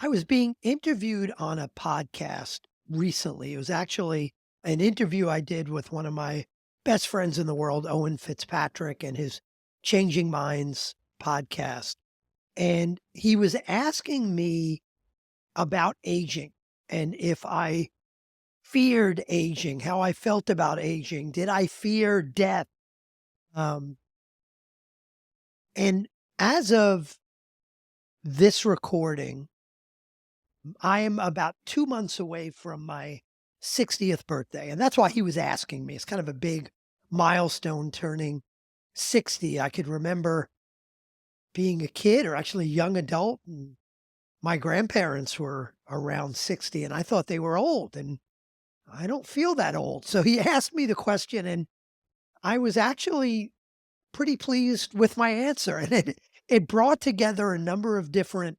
I was being interviewed on a podcast recently. It was actually an interview I did with one of my best friends in the world, Owen Fitzpatrick, and his Changing Minds podcast. And he was asking me about aging and if I feared aging, how I felt about aging. Did I fear death? Um, and as of this recording, I am about 2 months away from my 60th birthday, and that's why he was asking me. It's kind of a big milestone turning 60. I could remember being a kid or actually a young adult, and my grandparents were around 60, and I thought they were old, and I don't feel that old. So he asked me the question, and I was actually pretty pleased with my answer, and it brought together a number of different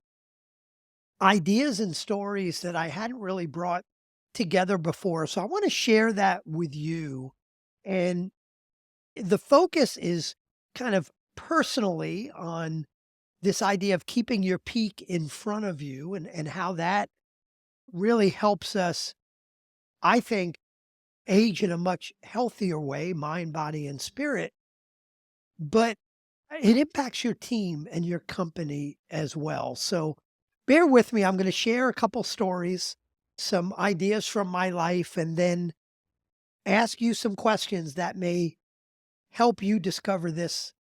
ideas and stories that I hadn't really brought together before. So I want to share that with you. And the focus is kind of personally on this idea of keeping your peak in front of you and how that really helps us, I think, age in a much healthier way, mind, body, and spirit. But it impacts your team and your company as well. So bear with me. I'm going to share a couple stories, some ideas from my life, and then ask you some questions that may help you discover this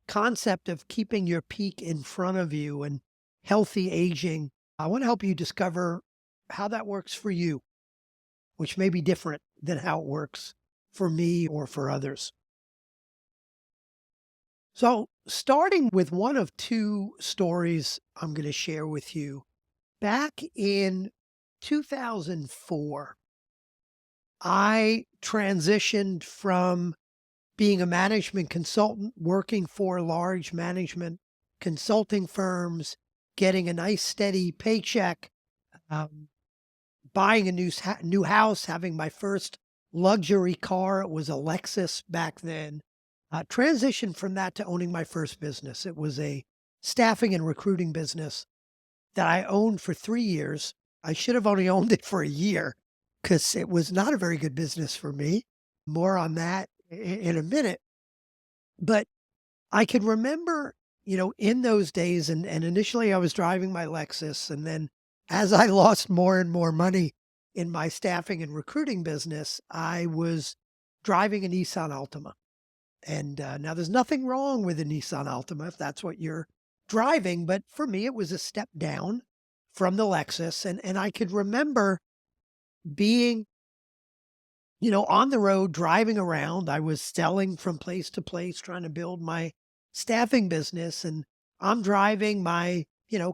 concept of keeping your peak in front of you and healthy aging. I want to help you discover how that works for you, which may be different than how it works for me or for others. So, starting with one of two stories I'm going to share with you. Back in 2004, I transitioned from being a management consultant, working for large management consulting firms, getting a nice steady paycheck, um, buying a new house, having my first luxury car. It was a Lexus back then. Transitioned from that to owning my first business. It was a staffing and recruiting business that I owned for 3 years. I should have only owned it for a year because it was not a very good business for me. More on that in a minute. But I could remember, in those days, and initially I was driving my Lexus. And then as I lost more and more money in my staffing and recruiting business, I was driving a Nissan Altima. And now there's nothing wrong with a Nissan Altima if that's what you're driving. But for me, it was a step down from the Lexus. And I could remember being, on the road driving around. I was selling from place to place, trying to build my staffing business. And I'm driving my,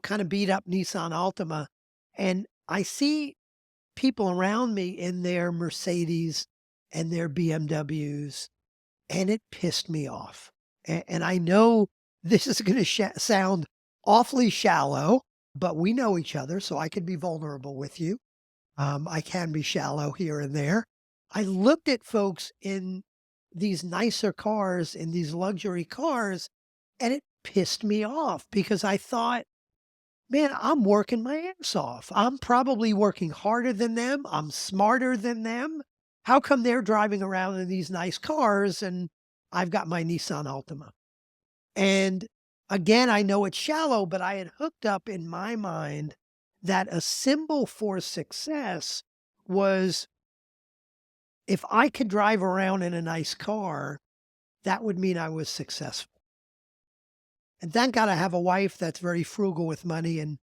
kind of beat up Nissan Altima. And I see people around me in their Mercedes and their BMWs, and it pissed me off. And I know this is going to sound awfully shallow, but we know each other, so I can be vulnerable with you. I can be shallow here and there. I looked at folks in these nicer cars, in these luxury cars, and it pissed me off because I thought, man, I'm working my ass off. I'm probably working harder than them. I'm smarter than them. How come they're driving around in these nice cars and I've got my Nissan Altima? And again, I know it's shallow, but I had hooked up in my mind that a symbol for success was if I could drive around in a nice car, that would mean I was successful. And thank God I have a wife that's very frugal with money and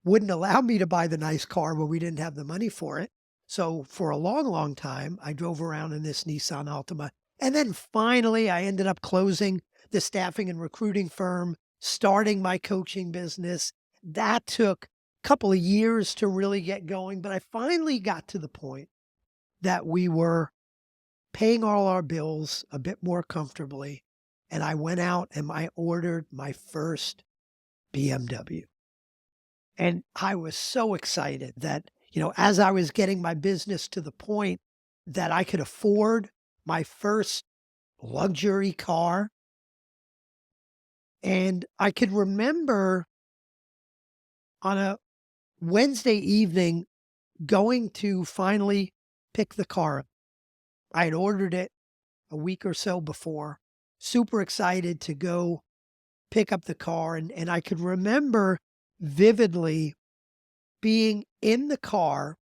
wouldn't allow me to buy the nice car when we didn't have the money for it. So for a long, long time, I drove around in this Nissan Altima. And then finally, I ended up closing the staffing and recruiting firm, starting my coaching business. That took a couple of years to really get going, but I finally got to the point that we were paying all our bills a bit more comfortably. And I went out and I ordered my first BMW. And I was so excited that, as I was getting my business to the point that I could afford my first luxury car, and I could remember on a Wednesday evening, going to finally pick the car up. I had ordered it a week or so before, super excited to go pick up the car. And I could remember vividly being in the car,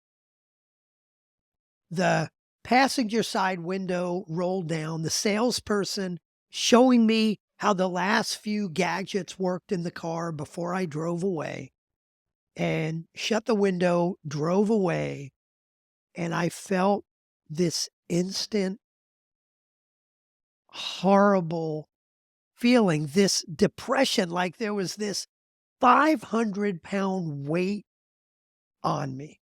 the passenger side window rolled down, the salesperson showing me how the last few gadgets worked in the car before I drove away, and shut the window, drove away. And I felt this instant horrible feeling, this depression, like there was this 500-pound weight on me.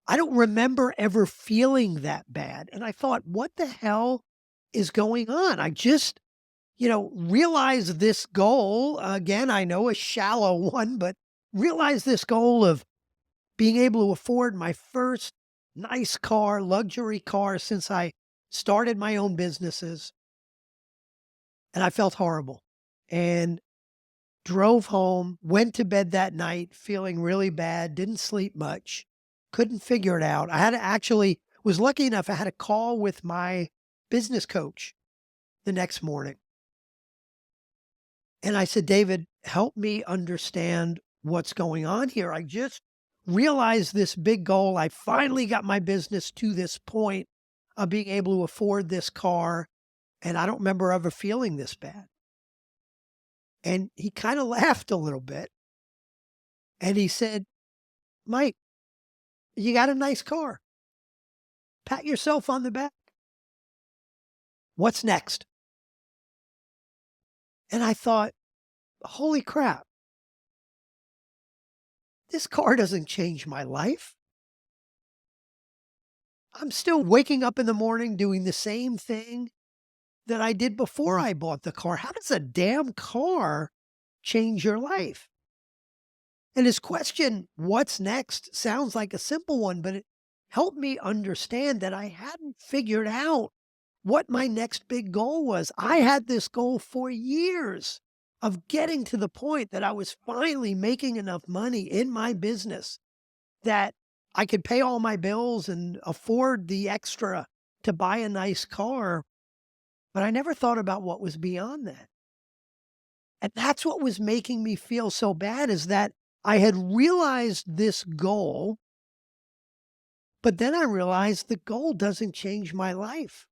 I don't remember ever feeling that bad. And I thought, what the hell is going on? I just, realized this goal. Again, I know a shallow one, but realized this goal of being able to afford my first nice car, luxury car since I started my own businesses. And I felt horrible and drove home, went to bed that night feeling really bad, didn't sleep much, couldn't figure it out. I had to actually was lucky enough, I had a call with my business coach the next morning. And I said, David, help me understand what's going on here. I just realized this big goal. I finally got my business to this point of being able to afford this car. And I don't remember ever feeling this bad. And he kind of laughed a little bit. And he said, Mike, you got a nice car. Pat yourself on the back. What's next? And I thought, holy crap, this car doesn't change my life. I'm still waking up in the morning doing the same thing that I did before I bought the car. How does a damn car change your life? And his question, what's next, sounds like a simple one, but it helped me understand that I hadn't figured out what my next big goal was. I had this goal for years of getting to the point that I was finally making enough money in my business that I could pay all my bills and afford the extra to buy a nice car. But I never thought about what was beyond that. And that's what was making me feel so bad, is that I had realized this goal, but then I realized the goal doesn't change my life.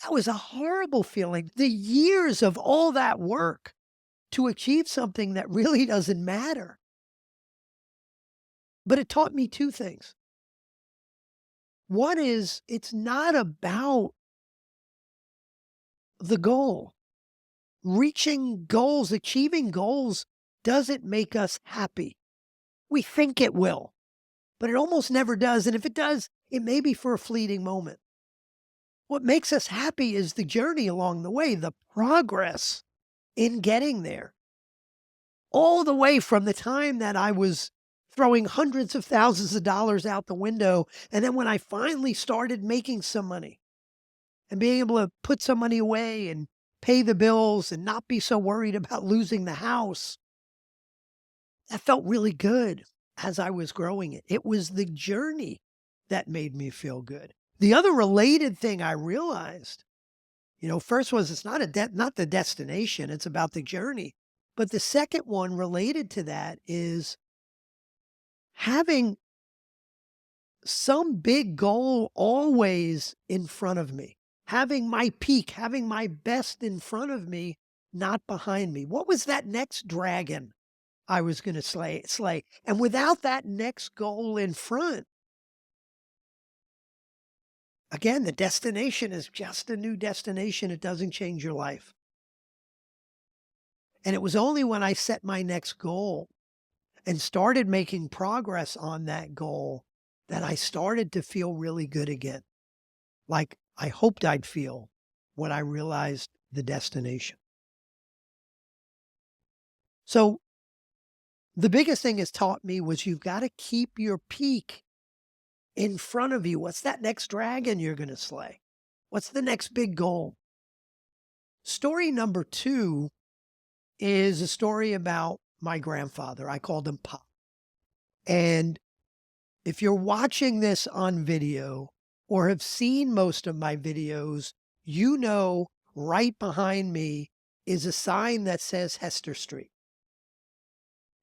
That was a horrible feeling. The years of all that work to achieve something that really doesn't matter. But it taught me two things. One is, it's not about the goal. Reaching goals, achieving goals doesn't make us happy. We think it will, but it almost never does. And if it does, it may be for a fleeting moment. What makes us happy is the journey along the way, the progress in getting there. All the way from the time that I was throwing hundreds of thousands of dollars out the window, and then when I finally started making some money and being able to put some money away and pay the bills and not be so worried about losing the house, that felt really good as I was growing it. It was the journey that made me feel good. The other related thing I realized, first was it's not not the destination, it's about the journey. But the second one related to that is having some big goal always in front of me, having my peak, having my best in front of me, not behind me. What was that next dragon I was going to slay? And without that next goal in front, again, the destination is just a new destination. It doesn't change your life. And it was only when I set my next goal and started making progress on that goal that I started to feel really good again, like I hoped I'd feel when I realized the destination. So the biggest thing it's taught me was you've got to keep your peak in front of you. What's that next dragon you're going to slay? What's the next big goal? Story number 2 is a story about my grandfather. I called him Pop. And if you're watching this on video or have seen most of my videos, you know right behind me is a sign that says Hester Street.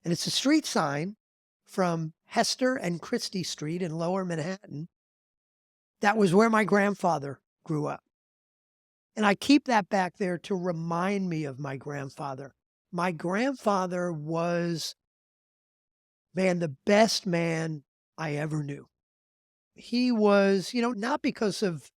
And it's a street sign from Hester and Christie Street in Lower Manhattan. That was where my grandfather grew up. And I keep that back there to remind me of my grandfather. My grandfather was, man, the best man I ever knew. He was, not because of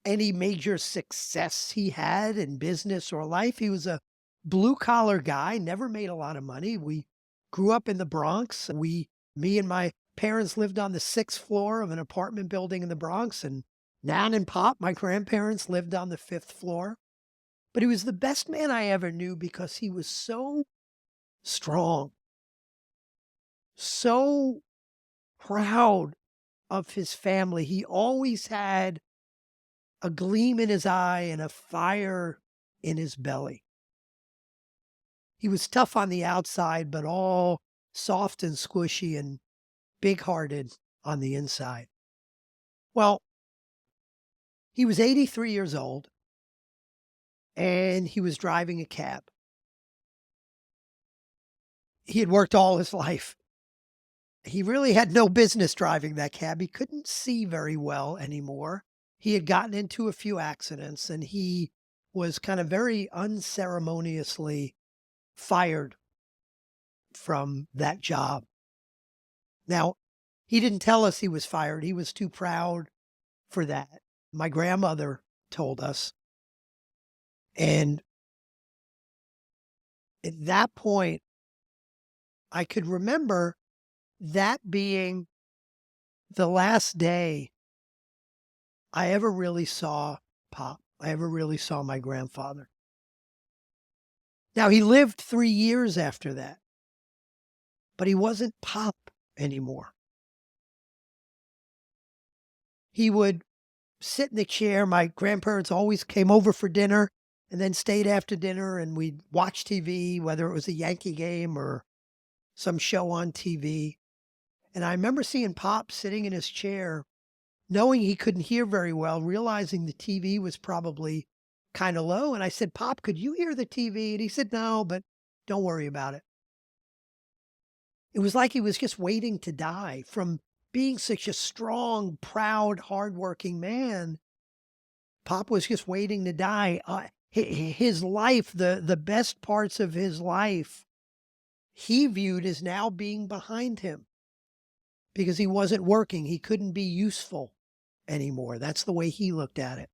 any major success he had in business or life. He was a blue collar guy, never made a lot of money. We grew up in the Bronx. Me and my parents lived on the sixth floor of an apartment building in the Bronx, and Nan and Pop, my grandparents, lived on the fifth floor. But he was the best man I ever knew because he was so strong, so proud of his family. He always had a gleam in his eye and a fire in his belly. He was tough on the outside, but all soft and squishy and big-hearted on the inside. Well, he was 83 years old, and he was driving a cab. He had worked all his life. He really had no business driving that cab. He couldn't see very well anymore. He had gotten into a few accidents, and he was kind of very unceremoniously fired from that job. Now, he didn't tell us he was fired. He was too proud for that. My grandmother told us. And at that point, I could remember that being the last day I ever really saw Pop. I ever really saw my grandfather. Now, he lived 3 years after that, but he wasn't Pop anymore. He would sit in the chair. My grandparents always came over for dinner and then stayed after dinner, and we'd watch TV, whether it was a Yankee game or some show on TV. And I remember seeing Pop sitting in his chair, knowing he couldn't hear very well, realizing the TV was probably kind of low. And I said, "Pop, could you hear the TV?" And he said, "No, but don't worry about it." It was like he was just waiting to die from being such a strong, proud, hardworking man. Pop was just waiting to die. His life, the best parts of his life, he viewed as now being behind him because he wasn't working. He couldn't be useful anymore. That's the way he looked at it.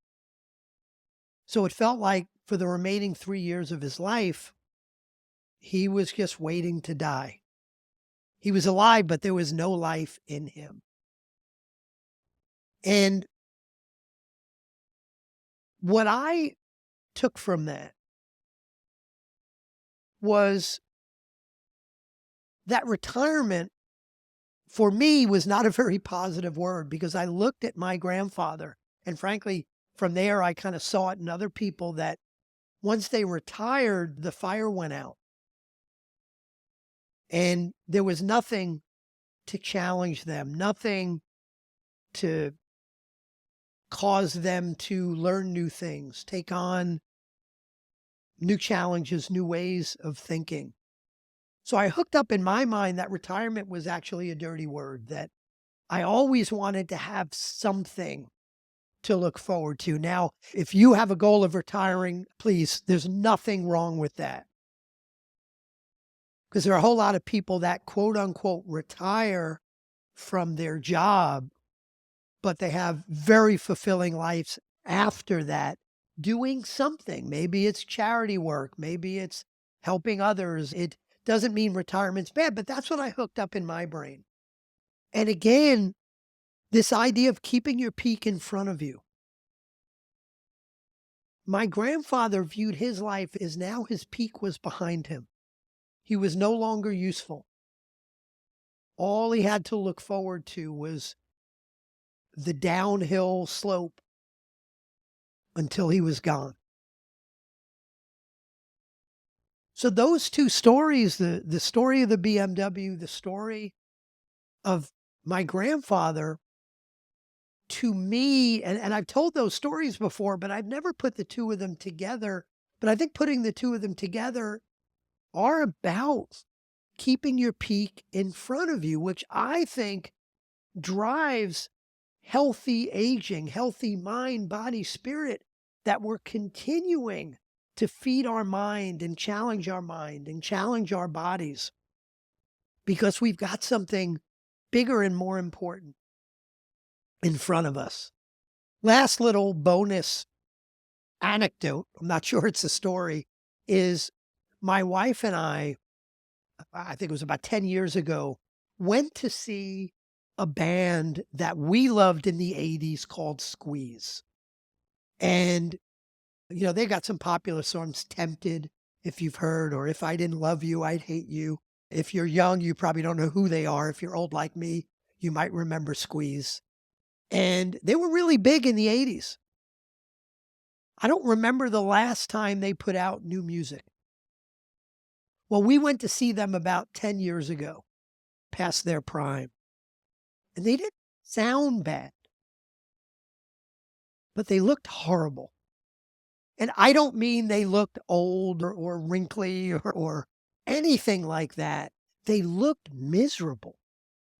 So it felt like for the remaining 3 years of his life, he was just waiting to die. He was alive, but there was no life in him. And what I took from that was that retirement for me was not a very positive word, because I looked at my grandfather, and frankly, from there, I kind of saw it in other people that once they retired, the fire went out. And there was nothing to challenge them, nothing to cause them to learn new things, take on new challenges, new ways of thinking. So I hooked up in my mind that retirement was actually a dirty word, that I always wanted to have something to look forward to. Now, if you have a goal of retiring, please, there's nothing wrong with that. Because there are a whole lot of people that quote unquote retire from their job, but they have very fulfilling lives after that doing something. Maybe it's charity work, maybe it's helping others. It doesn't mean retirement's bad, but that's what I hooked up in my brain. And again, this idea of keeping your peak in front of you. My grandfather viewed his life as now his peak was behind him. He was no longer useful. All he had to look forward to was the downhill slope until he was gone. So those two stories, the story of the BMW, the story of my grandfather to me, and I've told those stories before, but I've never put the two of them together. But I think putting the two of them together are about keeping your peak in front of you, which I think drives healthy aging, healthy mind, body, spirit, that we're continuing to feed our mind and challenge our bodies because we've got something bigger and more important in front of us. Last little bonus anecdote, I'm not sure it's a story, is my wife and I think it was about 10 years ago, went to see a band that we loved in the 80s called Squeeze. And, they got some popular songs, Tempted, if you've heard, or If I Didn't Love You, I'd Hate You. If you're young, you probably don't know who they are. If you're old like me, you might remember Squeeze. And they were really big in the 80s. I don't remember the last time they put out new music. Well, we went to see them about 10 years ago, past their prime. And they didn't sound bad, but they looked horrible. And I don't mean they looked old or wrinkly or anything like that. They looked miserable.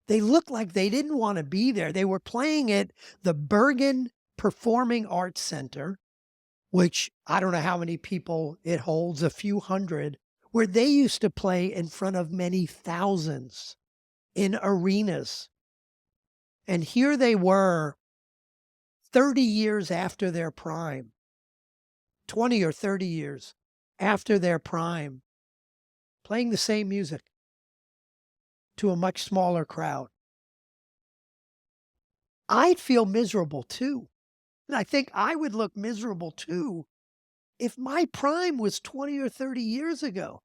They looked like they didn't want to be there. They were playing at the Bergen Performing Arts Center, which I don't know how many people it holds, a few hundred, where they used to play in front of many thousands in arenas. And here they were 30 years after their prime, 20 or 30 years after their prime, playing the same music to a much smaller crowd. I'd feel miserable too. And I think I would look miserable too if my prime was 20 or 30 years ago.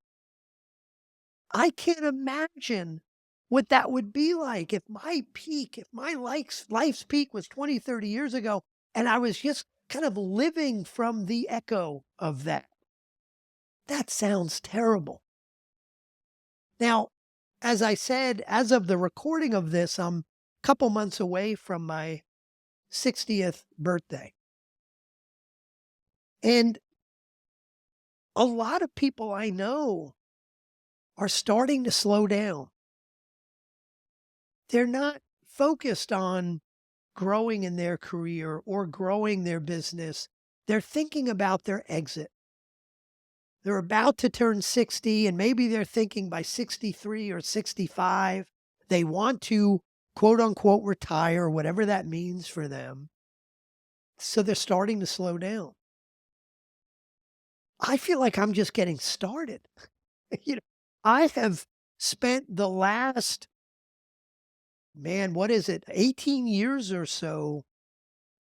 I can't imagine what that would be like if my peak, if my life's peak was 20, 30 years ago, and I was just kind of living from the echo of that. That sounds terrible. Now, as I said, as of the recording of this, I'm a couple months away from my 60th birthday. And a lot of people I know are starting to slow down. They're not focused on growing in their career or growing their business. They're thinking about their exit. They're about to turn 60, and maybe they're thinking by 63 or 65, they want to quote unquote retire, whatever that means for them. So they're starting to slow down. I feel like I'm just getting started. You know, I have spent the last, man, what is it, 18 years or so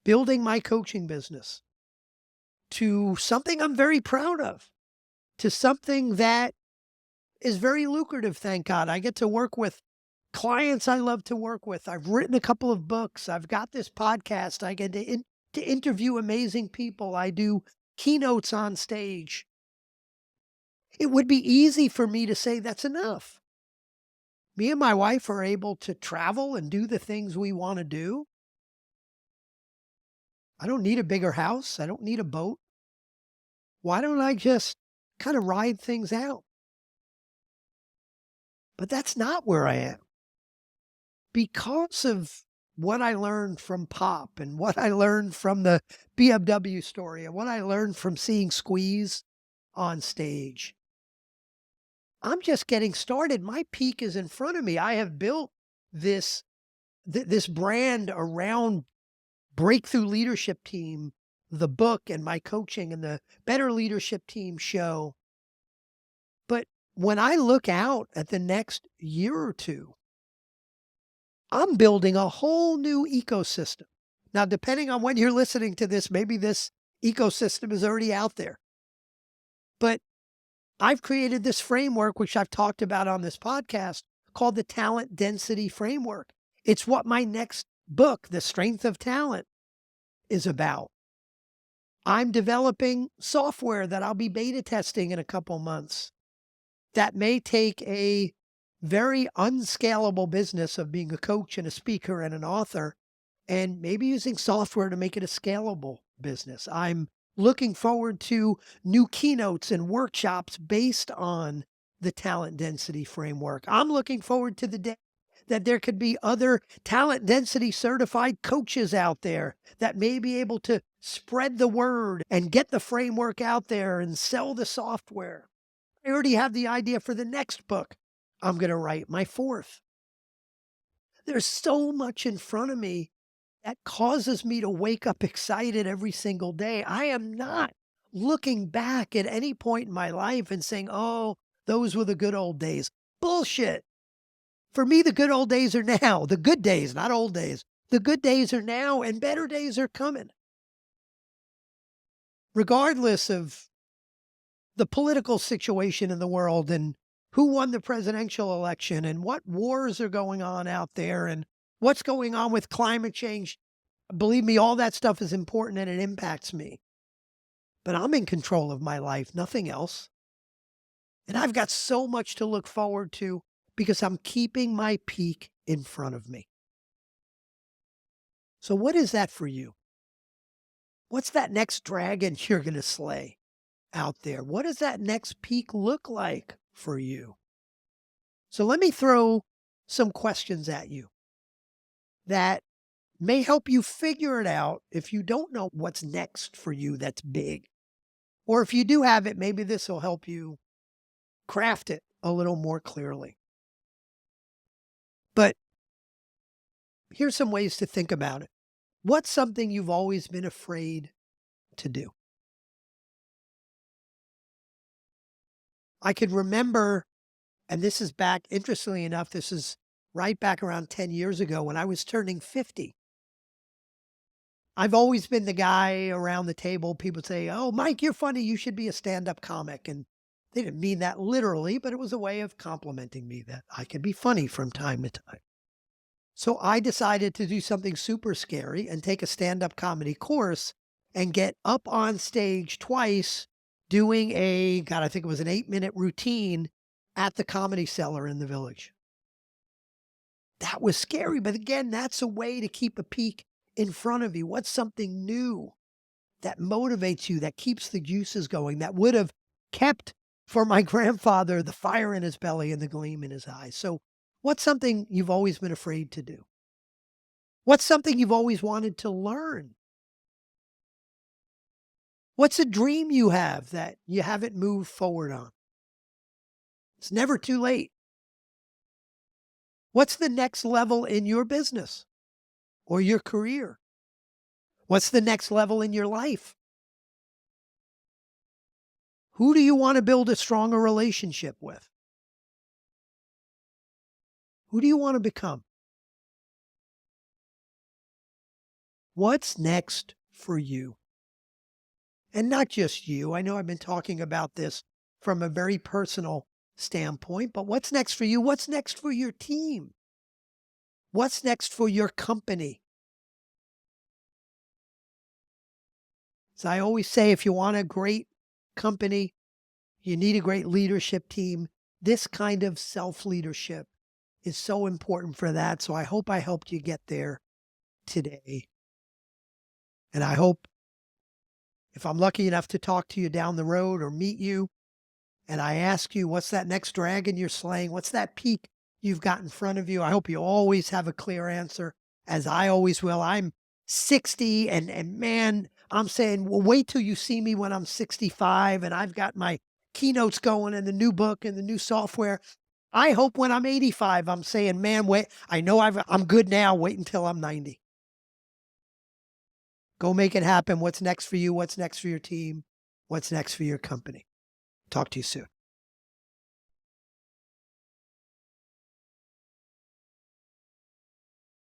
building my coaching business to something I'm very proud of, to something that is very lucrative, thank God. I get to work with clients I love to work with. I've written a couple of books. I've got this podcast. I get to interview amazing people. I do keynotes on stage. It would be easy for me to say that's enough. Me and my wife are able to travel and do the things we want to do. I don't need a bigger house. I don't need a boat. Why don't I just kind of ride things out? But that's not where I am. Because of what I learned from Pop and what I learned from the BMW story and what I learned from seeing Squeeze on stage, I'm just getting started. My peak is in front of me. I have built this brand around Breakthrough Leadership Team, the book and my coaching and the Better Leadership Team show. But when I look out at the next year or two, I'm building a whole new ecosystem. Now, depending on when you're listening to this, maybe this ecosystem is already out there. But I've created this framework, which I've talked about on this podcast, called the Talent Density Framework. It's what my next book, The Strength of Talent, is about. I'm developing software that I'll be beta testing in a couple months that may take a very unscalable business of being a coach and a speaker and an author, and maybe using software to make it a scalable business. I'm looking forward to new keynotes and workshops based on the talent density framework. I'm looking forward to the day that there could be other talent density certified coaches out there that may be able to spread the word and get the framework out there and sell the software. I already have the idea for the next book I'm going to write, my fourth. There's so much in front of me that causes me to wake up excited every single day. I am not looking back at any point in my life and saying, oh, those were the good old days. Bullshit. For me, the good old days are now. The good days, not old days. The good days are now and better days are coming. Regardless of the political situation in the world and who won the presidential election and what wars are going on out there and what's going on with climate change. Believe me, all that stuff is important and it impacts me. But I'm in control of my life, nothing else. And I've got so much to look forward to because I'm keeping my peak in front of me. So what is that for you? What's that next dragon you're going to slay out there? What does that next peak look like for you? So let me throw some questions at you that may help you figure it out if you don't know what's next for you that's big. Or if you do have it, maybe this will help you craft it a little more clearly. But here's some ways to think about it. What's something you've always been afraid to do? I could remember, and this is back, interestingly enough, this is right back around 10 years ago when I was turning 50. I've always been the guy around the table. People say, oh, Mike, you're funny. You should be a stand-up comic. And they didn't mean that literally, but it was a way of complimenting me that I could be funny from time to time. So I decided to do something super scary and take a stand-up comedy course and get up on stage twice doing God, I think it was an 8-minute routine at the Comedy Cellar in the Village. That was scary. But again, that's a way to keep a peak in front of you. What's something new that motivates you, that keeps the juices going, that would have kept for my grandfather the fire in his belly and the gleam in his eyes? So what's something you've always been afraid to do? What's something you've always wanted to learn? What's a dream you have that you haven't moved forward on? It's never too late. What's the next level in your business or your career? What's the next level in your life? Who do you want to build a stronger relationship with? Who do you want to become? What's next for you? And not just you. I know I've been talking about this from a very personal standpoint, but what's next for you? What's next for your team? What's next for your company? As I always say, if you want a great company, you need a great leadership team. This kind of self-leadership is so important for that. So I hope I helped you get there today. And I hope if I'm lucky enough to talk to you down the road or meet you, and I ask you, what's that next dragon you're slaying? What's that peak you've got in front of you? I hope you always have a clear answer, as I always will. I'm 60 and man, I'm saying, well, wait till you see me when I'm 65 and I've got my keynotes going and the new book and the new software. I hope when I'm 85, I'm saying, man, wait, I know I'm good now. Wait until I'm 90. Go make it happen. What's next for you? What's next for your team? What's next for your company? Talk to you soon.